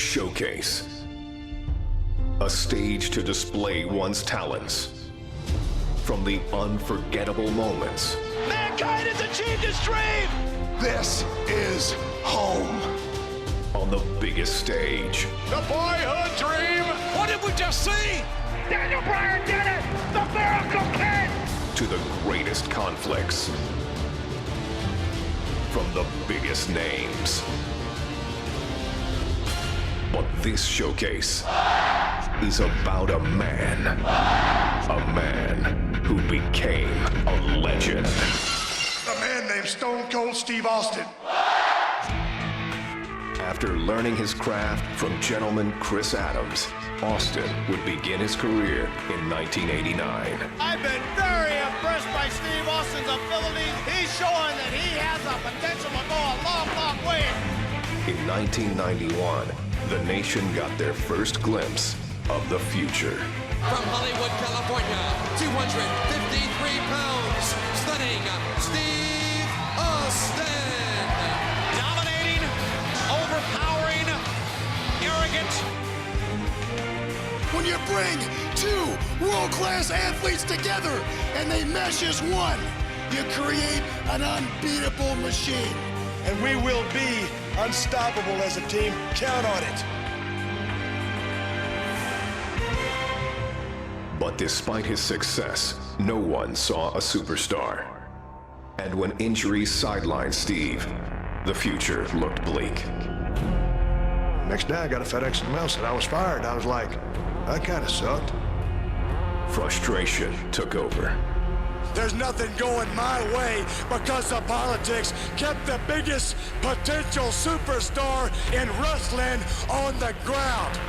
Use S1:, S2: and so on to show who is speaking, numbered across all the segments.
S1: Showcase. A stage to display one's talents. From the unforgettable moments.
S2: Mankind has achieved his dream!
S3: This is home.
S1: On the biggest stage.
S2: The boyhood dream! What did we just see? Daniel Bryan did it! The Miracle Kid!
S1: To the greatest conflicts. From the biggest names. But this showcase is about a man. A man who became a legend.
S3: A man named Stone Cold Steve Austin.
S1: After learning his craft from gentleman Chris Adams, Austin would begin his career in 1989.
S2: I've been very impressed by Steve Austin's abilities. He's showing that he has the potential to go a long, long way.
S1: In 1991, the nation got their first glimpse of the future.
S4: From Hollywood, California, 253 pounds, stunning Steve Austin.
S2: Dominating, overpowering, arrogant.
S3: When you bring two world-class athletes together and they mesh as one, you create an unbeatable machine.
S5: And we will be unstoppable as a team. Count on it.
S1: But despite his success, no one saw a superstar. And when injuries sidelined Steve, the future looked bleak.
S5: Next day I got a FedEx in the mail, said I was fired. I was like, that kind of sucked.
S1: Frustration took over.
S5: There's nothing going my way because of politics kept the biggest potential superstar in wrestling on the ground.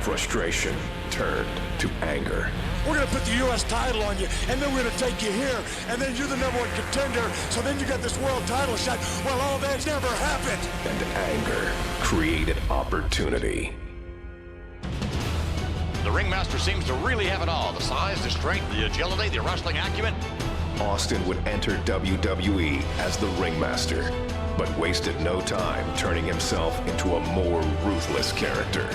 S1: Frustration turned to anger.
S5: We're going to put the U.S. title on you, and then we're going to take you here, and then you're the #1 contender, so then you got this world title shot. Well, all that's never happened.
S1: And anger created opportunity.
S2: The ringmaster seems to really have it all. The size, the strength, the agility, the wrestling acumen.
S1: Austin would enter WWE as the ringmaster, but wasted no time turning himself into a more ruthless character.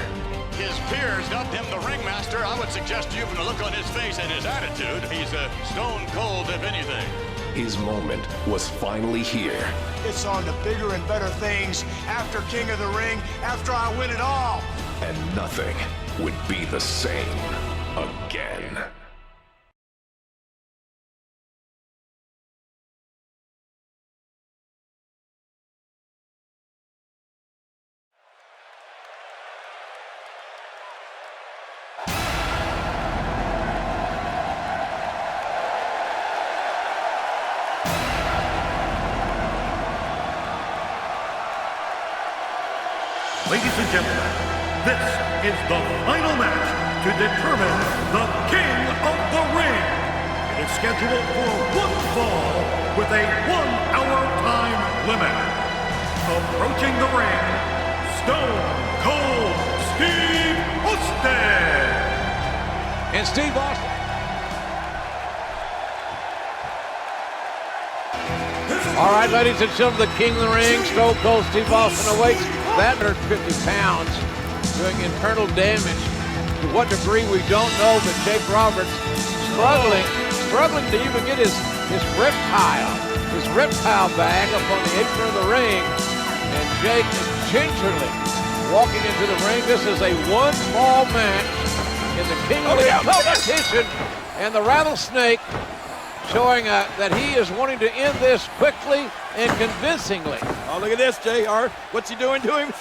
S2: His peers dubbed him the ringmaster. I would suggest to you from the look on his face and his attitude, he's a stone cold if anything.
S1: His moment was finally here.
S5: It's on to bigger and better things after King of the Ring, after I win it all.
S1: And nothing would be the same again.
S6: Ladies and gentlemen, this is the final match to determine the King of the Ring. It is scheduled for one fall with a 1-hour time limit. Approaching the ring, Stone Cold Steve Austin.
S2: And Steve Austin. All right, ladies and gentlemen, the King of the Ring, Stone Cold Steve Austin awaits. That 150 pounds doing internal damage. To what degree we don't know, but Jake Roberts struggling to even get his reptile bag up on the apron of the ring. And Jake is gingerly walking into the ring. This is a one small match in the King of the Ring competition. And the Rattlesnake showing that he is wanting to end this quickly and convincingly.
S7: Oh, look at this, JR. What's he doing to him?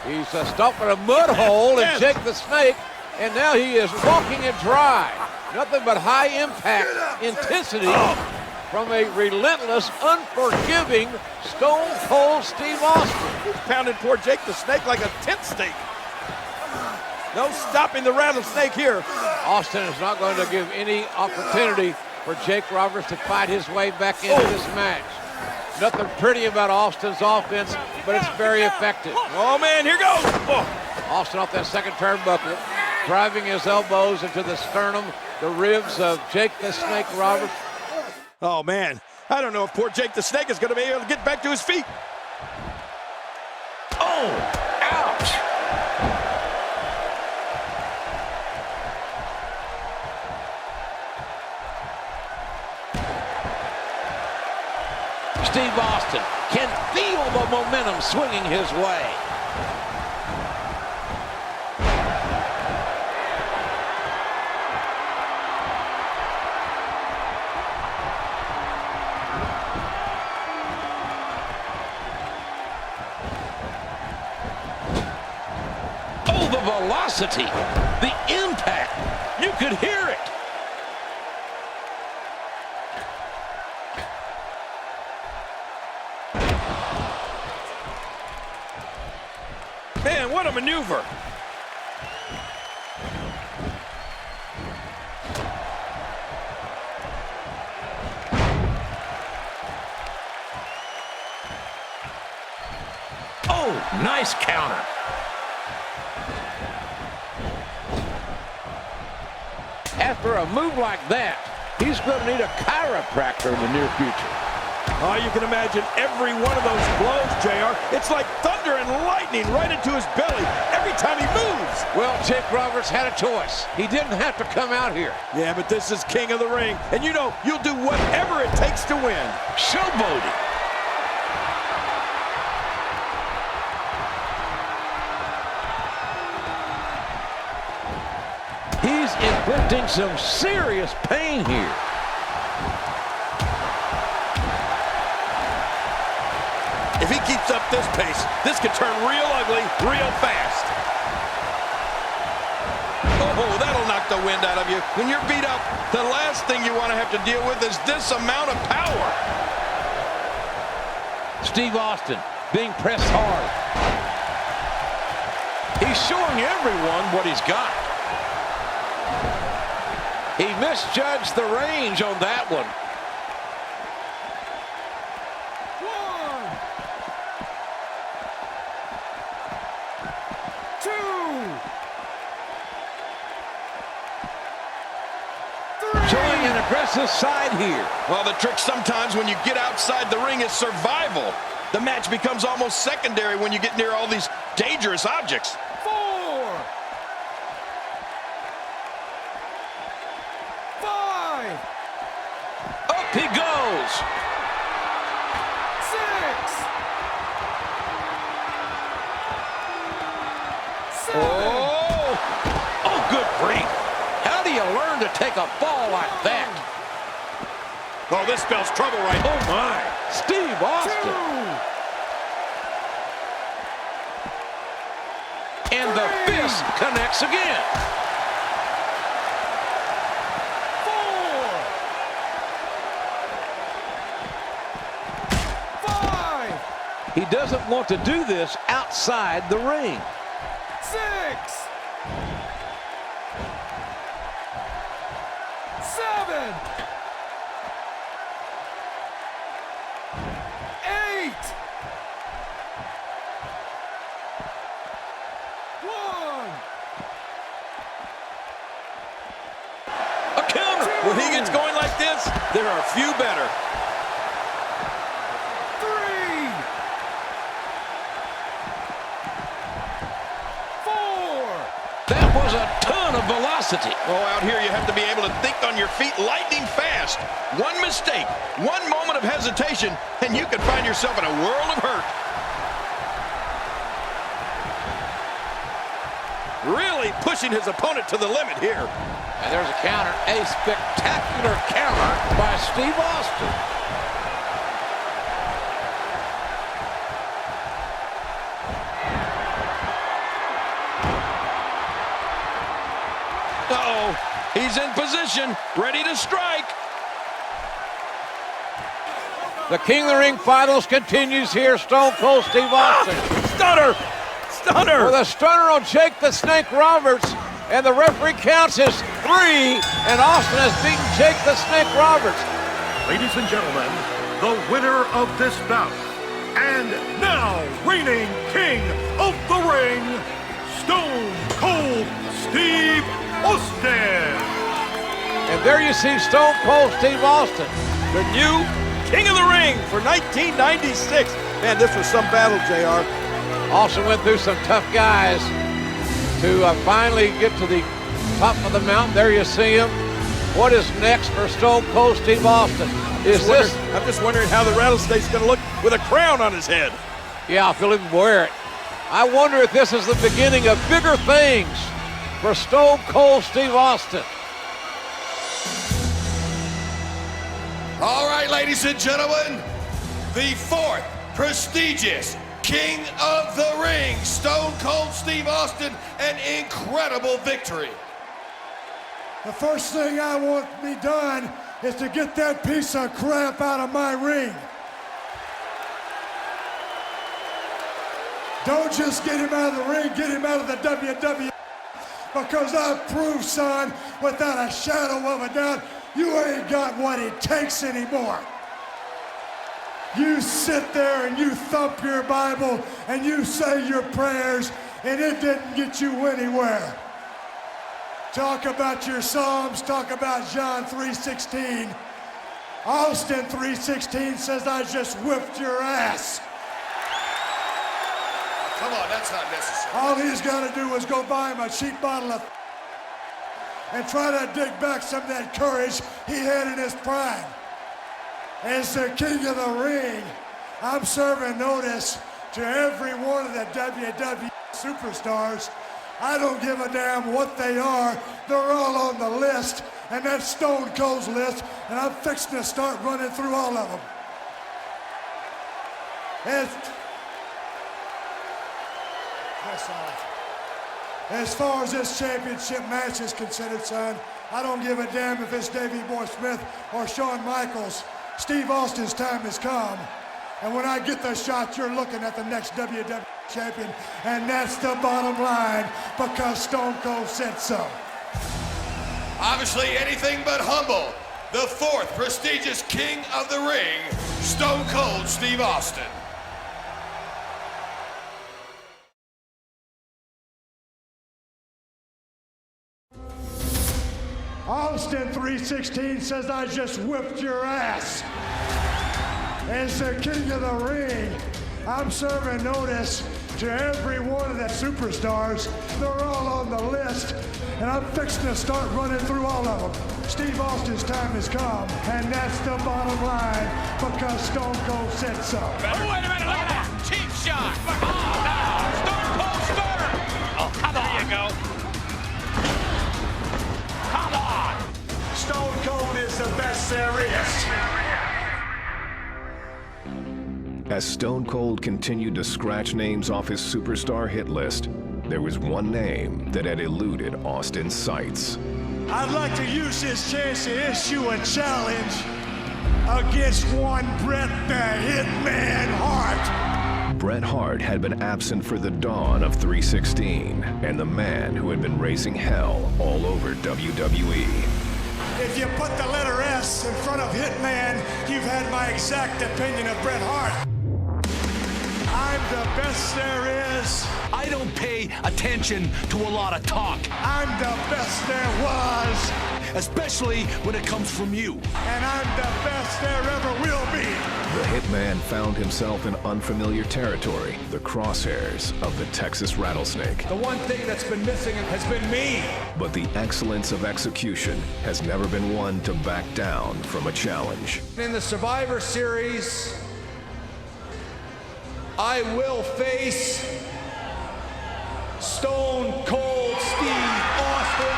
S2: He's stomping a mud hole and Jake the Snake, and now he is walking it dry. Nothing but high impact intensity from a relentless, unforgiving Stone Cold Steve Austin.
S7: He's pounding poor Jake the Snake like a tent stake. No stopping the Rattlesnake here.
S2: Austin is not going to give any opportunity for Jake Roberts to fight his way back into this match. Nothing pretty about Austin's offense, but it's very effective.
S7: Oh, man, here goes. Oh.
S2: Austin off that second turnbuckle, driving his elbows into the sternum, the ribs of Jake the Snake Roberts.
S7: Oh, man, I don't know if poor Jake the Snake is going to be able to get back to his feet.
S6: Oh, ouch!
S2: Steve Austin can feel the momentum swinging his way. Oh, the velocity, the impact, you could hear it.
S7: Man, what a maneuver.
S2: Oh, nice counter. After a move like that, he's going to need a chiropractor in the near future.
S7: Oh, you can imagine every one of those blows, JR. It's like thunder and lightning right into his belly every time he moves.
S2: Well, Jake Roberts had a choice. He didn't have to come out here.
S7: Yeah, but this is King of the Ring. And you know, you'll do whatever it takes to win.
S2: Showboating. He's inflicting some serious pain here.
S7: If he keeps up this pace, this could turn real ugly real fast. Oh, that'll knock the wind out of you. When you're beat up, the last thing you want to have to deal with is this amount of power.
S2: Steve Austin being pressed hard. He's showing everyone what he's got. He misjudged the range on that one. Showing an aggressive side here.
S7: Well, the trick sometimes when you get outside the ring is survival. The match becomes almost secondary when you get near all these dangerous objects.
S5: 4, 5,
S2: Up he goes.
S5: 6, 7.
S2: Oh, good grief. How do you learn to take a fall like that?
S7: Oh, this spells trouble right now.
S2: Oh, my. Steve Austin.
S5: 2,
S2: And the fist connects again.
S5: 4, 5,
S2: He doesn't want to do this outside the ring.
S5: 6, 7, 8, 1.
S2: A counter.
S7: When he gets going like this, there are a few better.
S5: 3, 4.
S2: That was a ton of velocity.
S7: Oh, out here you have to be able to think on your feet lightning fast. One mistake, one moment of hesitation, and you could find yourself in a world of hurt. Really pushing his opponent to the limit here.
S2: And there's a counter, a spectacular counter by Steve Austin.
S7: Uh-oh, he's in position, ready to strike.
S2: The King of the Ring finals continues here. Stone Cold Steve Austin.
S7: Stunner, stunner.
S2: With a stunner on Jake the Snake Roberts. And the referee counts as 3. And Austin has beaten Jake the Snake Roberts.
S6: Ladies and gentlemen, the winner of this bout, and now reigning King of the Ring, Stone Cold Steve Austin.
S2: And there you see Stone Cold Steve Austin.
S7: The new King of the Ring for 1996. Man, this was some battle, JR.
S2: Austin went through some tough guys to finally get to the top of the mountain. There you see him. What is next for Stone Cold Steve Austin?
S8: I'm just wondering how the rattlesnake's going to look with a crown on his head.
S2: Yeah, if he'll even wear it. I wonder if this is the beginning of bigger things for Stone Cold Steve Austin.
S3: All right, ladies and gentlemen, the fourth prestigious King of the Ring, Stone Cold Steve Austin, an incredible victory.
S5: The first thing I want to be done is to get that piece of crap out of my ring. Don't just get him out of the ring, get him out of the WWE. Because I've proved, son, without a shadow of a doubt, you ain't got what it takes anymore. You sit there and you thump your Bible and you say your prayers, and it didn't get you anywhere. Talk about your Psalms, talk about John 3:16. Austin 3:16 says, I just whipped your ass.
S3: Come on, that's not necessary.
S5: All he's got to do is go buy him a cheap bottle of and try to dig back some of that courage he had in his prime. As the King of the Ring, I'm serving notice to every one of the WWE superstars. I don't give a damn what they are. They're all on the list, and that's Stone Cold's list, and I'm fixing to start running through all of them. As far as this championship match is considered, son, I don't give a damn if it's Davey Boy Smith or Shawn Michaels. Steve Austin's time has come. And when I get the shot, you're looking at the next WWE champion. And that's the bottom line, because Stone Cold said so.
S3: Obviously anything but humble. The fourth prestigious King of the Ring, Stone Cold Steve Austin.
S5: Austin 3:16 says, I just whipped your ass. As the King of the Ring, I'm serving notice to every one of the superstars. They're all on the list, and I'm fixing to start running through all of them. Steve Austin's time has come, and that's the bottom line, because Stone Cold said so.
S9: Oh, wait a minute, look at that. Cheap shot. Oh, no. Stone Cold Stunner. Oh, come on. There you go. Come on.
S5: Stone Cold is the best there is.
S1: As Stone Cold continued to scratch names off his superstar hit list, there was one name that had eluded Austin's sights.
S5: I'd like to use this chance to issue a challenge against one Bret the Hitman Hart.
S1: Bret Hart had been absent for the dawn of 316, and the man who had been raising hell all over WWE.
S5: If you put the letter S in front of Hitman, you've had my exact opinion of Bret Hart. I'm the best there is.
S10: I don't pay attention to a lot of talk.
S5: I'm the best there was.
S10: Especially when it comes from you.
S5: And I'm the best there ever will be.
S1: The Hitman found himself in unfamiliar territory, the crosshairs of the Texas Rattlesnake.
S10: The one thing that's been missing has been me.
S1: But the excellence of execution has never been one to back down from a challenge.
S10: In the Survivor Series, I will face Stone Cold Steve Austin.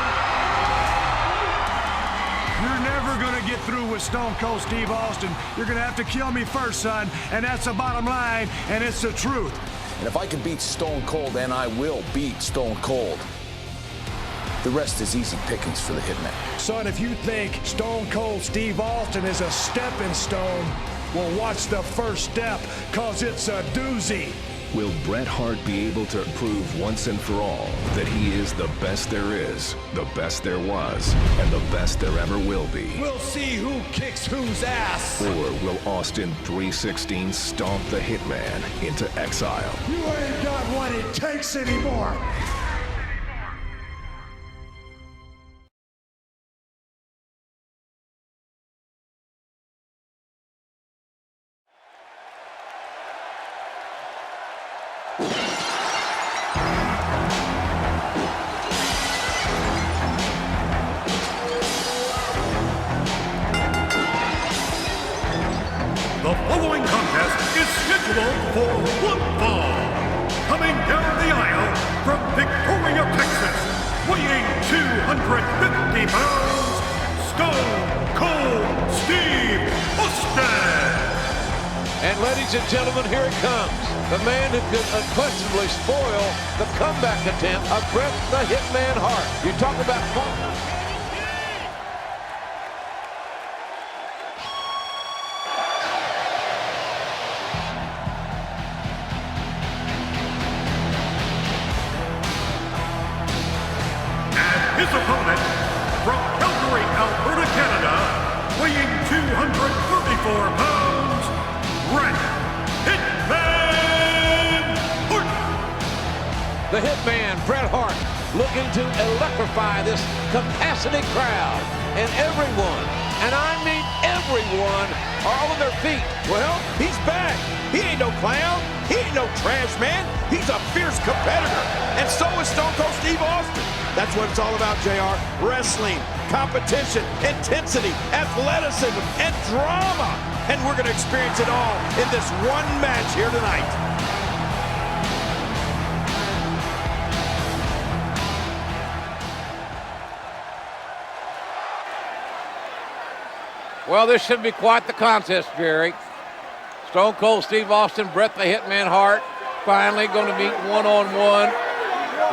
S5: You're never gonna get through with Stone Cold Steve Austin. You're gonna have to kill me first, son, and that's the bottom line, and it's the truth.
S10: And if I can beat Stone Cold, then I will beat Stone Cold. The rest is easy pickings for the Hitman.
S5: Son, if you think Stone Cold Steve Austin is a stepping stone, well, watch the first step, cause it's a doozy.
S1: Will Bret Hart be able to prove once and for all that he is the best there is, the best there was, and the best there ever will be?
S10: We'll see who kicks whose ass.
S1: Or will Austin 316 stomp the Hitman into exile?
S5: You ain't got what it takes anymore.
S6: The following contest is scheduled for one fall. Coming down the aisle from Victoria, Texas, weighing 250 pounds, Stone Cold Steve Austin.
S2: And ladies and gentlemen, here it comes. The man who could unquestionably spoil the comeback attempt of Bret the Hitman Hart. You talk about fun.
S6: His opponent, from Calgary, Alberta, Canada, weighing 234 pounds, Bret Hitman Hart.
S2: The Hitman, Bret Hart, looking to electrify this capacity crowd. And everyone, and I mean everyone, are on their feet.
S8: Well, he's back. He ain't no clown. He ain't no trash man. He's a fierce competitor. And so is Stone Cold Steve Austin. That's what it's all about, JR. Wrestling, competition, intensity, athleticism, and drama. And we're going to experience it all in this one match here tonight.
S2: Well, this should be quite the contest, Jerry. Stone Cold Steve Austin, Bret the Hitman Hart, finally going to meet one-on-one.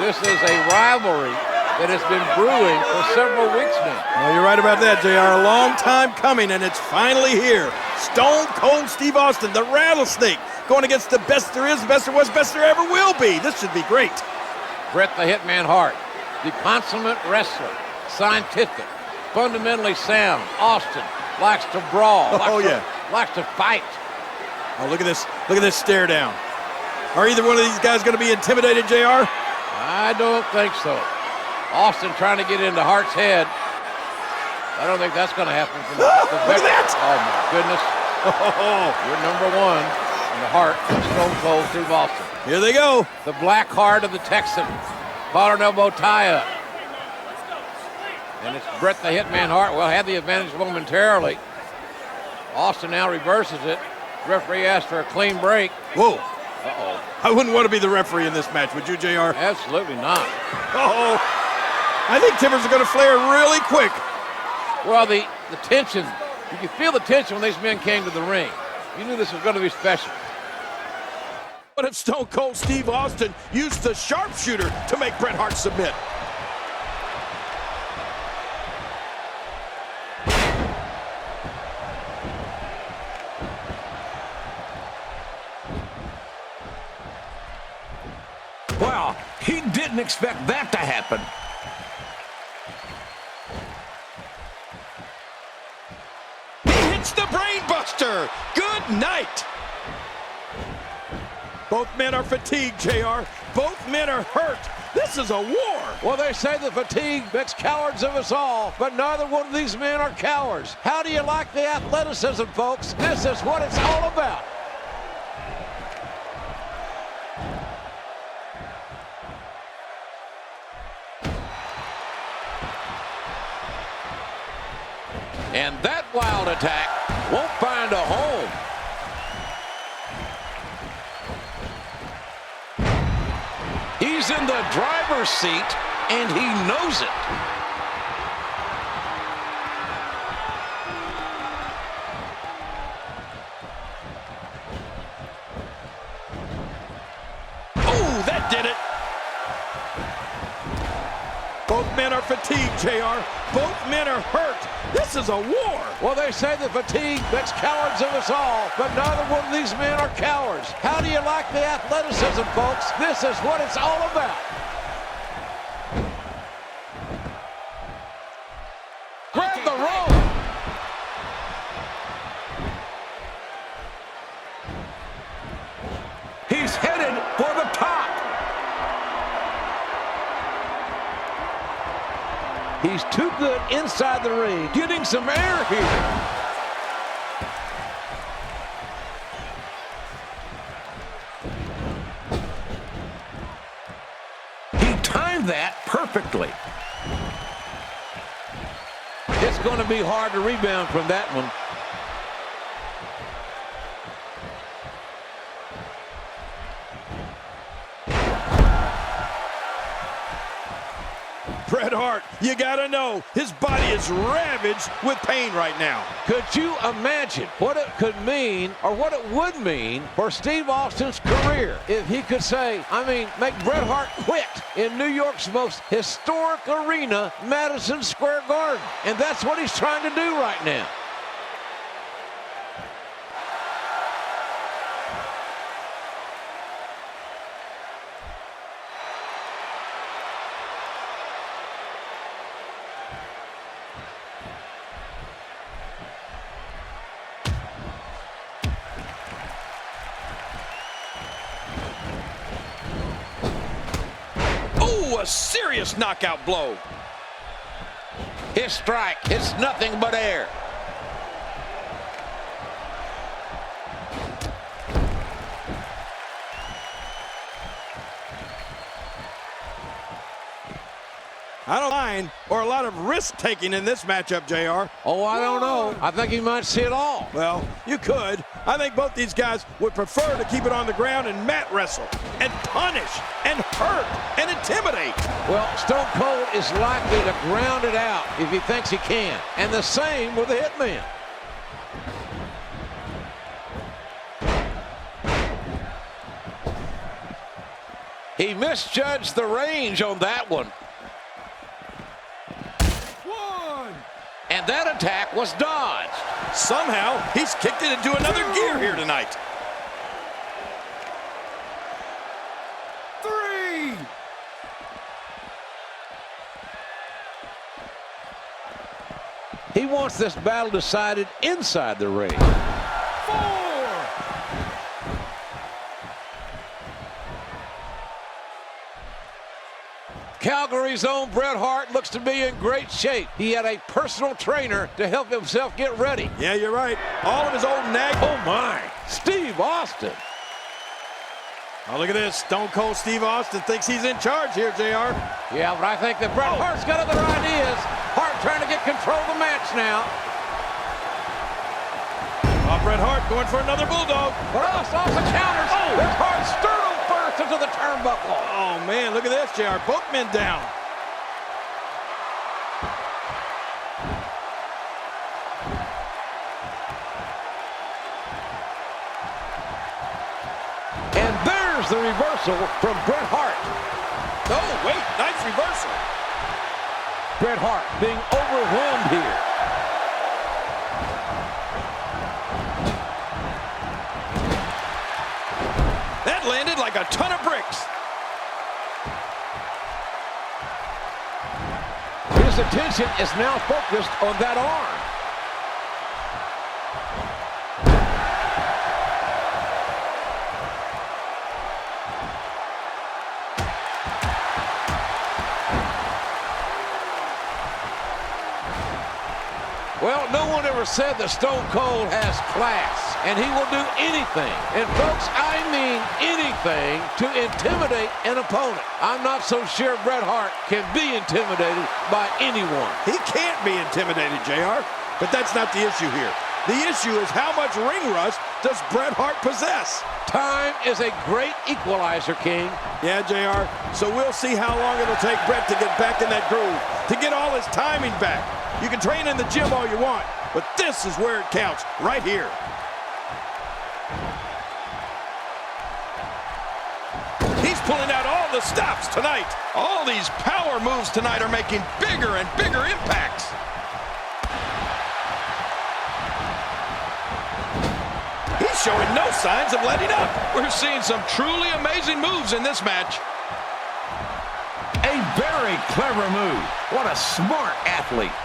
S2: This is a rivalry that has been brewing for several weeks now.
S8: Well, you're right about that, JR. A long time coming, and it's finally here. Stone Cold Steve Austin, the Rattlesnake, going against the best there is, best there was, best there ever will be. This should be great.
S2: Bret the Hitman Hart, the consummate wrestler, scientific, fundamentally sound. Austin likes to brawl. Likes to fight.
S8: Oh, look at this. Look at this stare down. Are either one of these guys going to be intimidated, JR?
S2: I don't think so. Austin trying to get into Hart's head. I don't think that's going to happen.
S8: Look at that!
S2: Oh, my goodness. You're number one in the heart of Stone Cold Steve Austin.
S8: Here they go.
S2: The black heart of the Texan. Collar and elbow tie-up. And it's Bret the Hitman Hart. Well, had the advantage momentarily. Austin now reverses it. Referee asked for a clean break.
S8: Whoa.
S2: Uh-oh.
S8: I wouldn't want to be the referee in this match, would you, JR?
S2: Absolutely not.
S8: Uh-oh. I think Timbers are going to flare really quick.
S2: Well, the tension, you could feel the tension when these men came to the ring. You knew this was going to be special.
S8: What if Stone Cold Steve Austin used the sharpshooter to make Bret Hart submit?
S11: Well, he didn't expect that to happen.
S7: He hits the brain buster. Good night.
S8: Both men are fatigued, JR. Both men are hurt. This is a war.
S2: Well, they say the fatigue makes cowards of us all, but neither one of these men are cowards. How do you like the athleticism, folks? This is what it's all about. And that wild attack won't find a home.
S11: He's in the driver's seat, and he knows it.
S8: Oh, that did it. Both men are fatigued, JR. Both men are hurt. This is a war.
S2: Well, they say the fatigue makes cowards of us all, but neither one of these men are cowards. How do you like the athleticism, folks? This is what it's all about. Grab the rope.
S11: He's headed for the top.
S2: He's too good inside the ring, getting some air here.
S11: He timed that perfectly.
S2: It's going to be hard to rebound from that one.
S8: Bret Hart, you gotta know, his body is ravaged with pain right now.
S2: Could you imagine what it could mean, or what it would mean for Steve Austin's career if he could say, make Bret Hart quit in New York's most historic arena, Madison Square Garden? And that's what he's trying to do right now.
S7: A serious knockout blow.
S11: His strike hits nothing but air.
S8: I don't mind, or a lot of risk-taking in this matchup, JR.
S2: Oh, I don't know. I think he might see it all.
S8: Well, you could. I think both these guys would prefer to keep it on the ground and mat wrestle, and punish, and hurt, and intimidate.
S2: Well, Stone Cold is likely to ground it out if he thinks he can. And the same with the Hitman.
S11: He misjudged the range on that one. And that attack was dodged.
S8: Somehow, he's kicked it into another gear here tonight.
S5: 3.
S2: He wants this battle decided inside the ring.
S5: 4.
S2: Calgary's own Bret Hart looks to be in great shape. He had a personal trainer to help himself get ready.
S8: Yeah, you're right. All of his old nag.
S2: Oh my, Steve Austin.
S8: Oh, look at this. Stone Cold Steve Austin thinks he's in charge here, JR.
S2: Yeah, but I think that Bret Hart's got other ideas. Hart trying to get control of the match now.
S8: Oh, Bret Hart going for another bulldog.
S2: But also counters. Oh, it's Hart's sternum first into the turnbuckle.
S8: Oh, man, look at this, JR. Both men down.
S2: And there's the reversal from Bret Hart.
S8: Oh, wait, nice reversal.
S2: Bret Hart being overwhelmed here.
S8: That landed like a ton of bricks.
S2: His attention is now focused on that arm. Well, no one ever said that Stone Cold has class, and he will do anything, and folks, I mean anything, to intimidate an opponent. I'm not so sure Bret Hart can be intimidated by anyone.
S8: He can't be intimidated, JR, but that's not the issue here. The issue is how much ring rust does Bret Hart possess?
S2: Time is a great equalizer, King.
S8: Yeah, JR, so we'll see how long it'll take Bret to get back in that groove, to get all his timing back. You can train in the gym all you want, but this is where it counts, right here. He's pulling out all the stops tonight.
S7: All these power moves tonight are making bigger and bigger impacts.
S8: He's showing no signs of letting up.
S7: We're seeing some truly amazing moves in this match.
S11: A very clever move. What a smart athlete.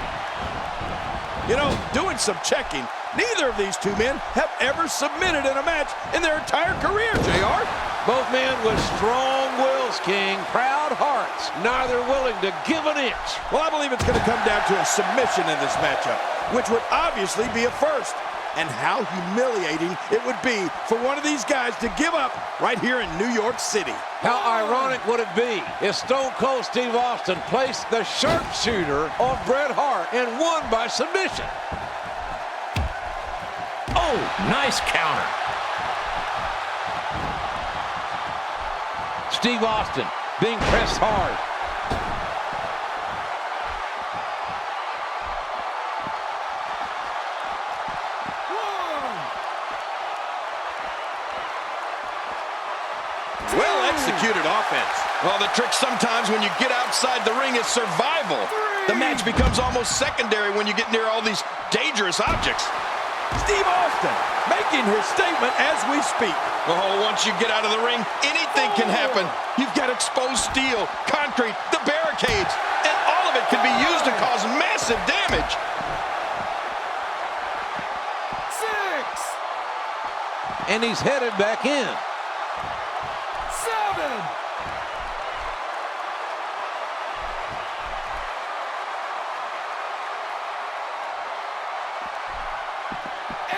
S8: You know, doing some checking, neither of these two men have ever submitted in a match in their entire career, JR.
S2: Both men with strong wills, King, proud hearts, neither willing to give an inch.
S8: Well, I believe it's going to come down to a submission in this matchup, which would obviously be a first. And how humiliating it would be for one of these guys to give up right here in New York City.
S2: How ironic would it be if Stone Cold Steve Austin placed the sharpshooter on Bret Hart and won by submission?
S11: Oh, nice counter.
S2: Steve Austin being pressed hard.
S8: Well-executed offense.
S7: Well, the trick sometimes when you get outside the ring is survival. The match becomes almost secondary when you get near all these dangerous objects.
S8: Steve Austin making his statement as we speak.
S7: Oh, once you get out of the ring, anything can happen. You've got exposed steel, concrete, the barricades, and all of it can be used to cause massive damage.
S2: 6. And he's headed back in.
S5: 7.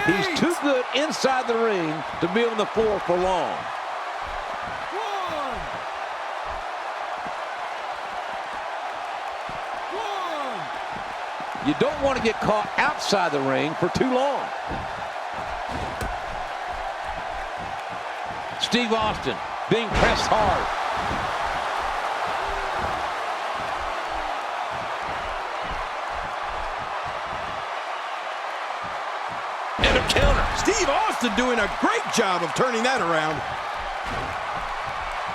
S2: He's too good inside the ring to be on the floor for long.
S5: 1.
S2: You don't want to get caught outside the ring for too long. Steve Austin being pressed hard.
S8: And a counter. Steve Austin doing a great job of turning that around.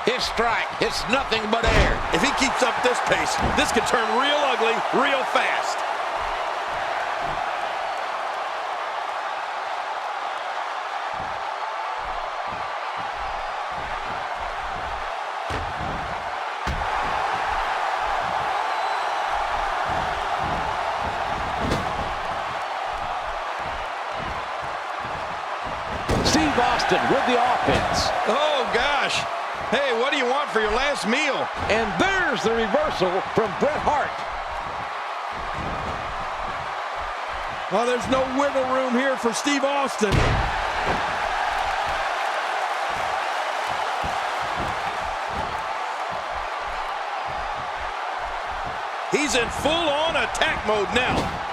S2: His strike hits nothing but air.
S8: If he keeps up this pace, this could turn real ugly real fast.
S2: Steve Austin with the offense.
S7: Oh, gosh. Hey, what do you want for your last meal?
S2: And there's the reversal from Bret Hart.
S8: Oh, there's no wiggle room here for Steve Austin. He's in full-on attack mode now.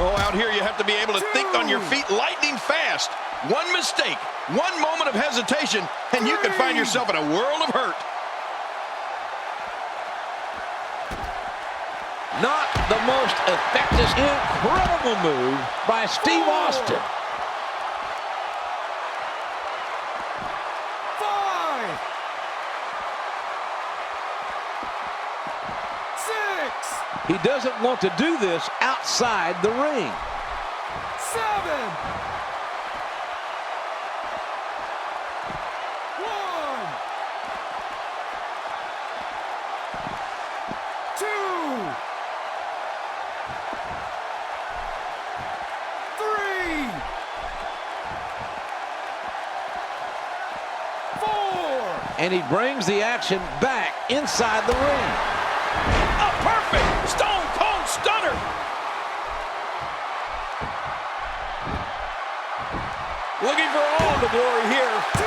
S7: Oh, out here you have to be able to think on your feet lightning fast. One mistake, one moment of hesitation, and you can find yourself in a world of hurt.
S2: Not the most effective, incredible move by Steve Austin.
S5: 5. 6.
S2: He doesn't want to do this outside the ring.
S5: 7. 1. 2. 3. 4.
S2: And he brings the action back inside the ring.
S8: A perfect Stone Cold Stunner. Looking for all the glory here. 2.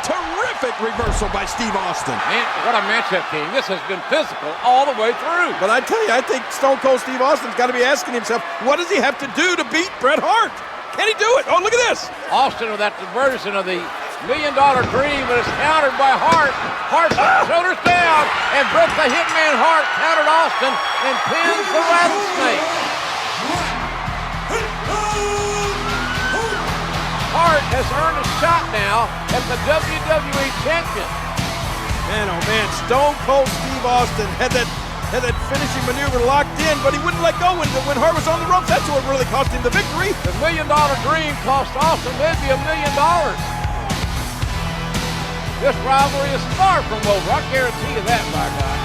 S8: Terrific reversal by Steve Austin.
S2: Man, what a matchup, King. This has been physical all the way through.
S8: But I tell you, I think Stone Cold Steve Austin's got to be asking himself, what does he have to do to beat Bret Hart? Can he do it? Oh, look at this.
S2: Austin with that diversion of the $1 Million Dream, but it's countered by Hart. Hart shoulders down, and Bret the Hitman Hart countered Austin and pins the Rattlesnake. Hart has earned a shot now at the WWE Champion.
S8: Man, oh man, Stone Cold Steve Austin had that finishing maneuver locked in, but he wouldn't let go when Hart was on the ropes. That's what really cost him the victory.
S2: The $1 Million Dream cost Austin maybe $1 million. This rivalry is far from over. I guarantee you that, my guy.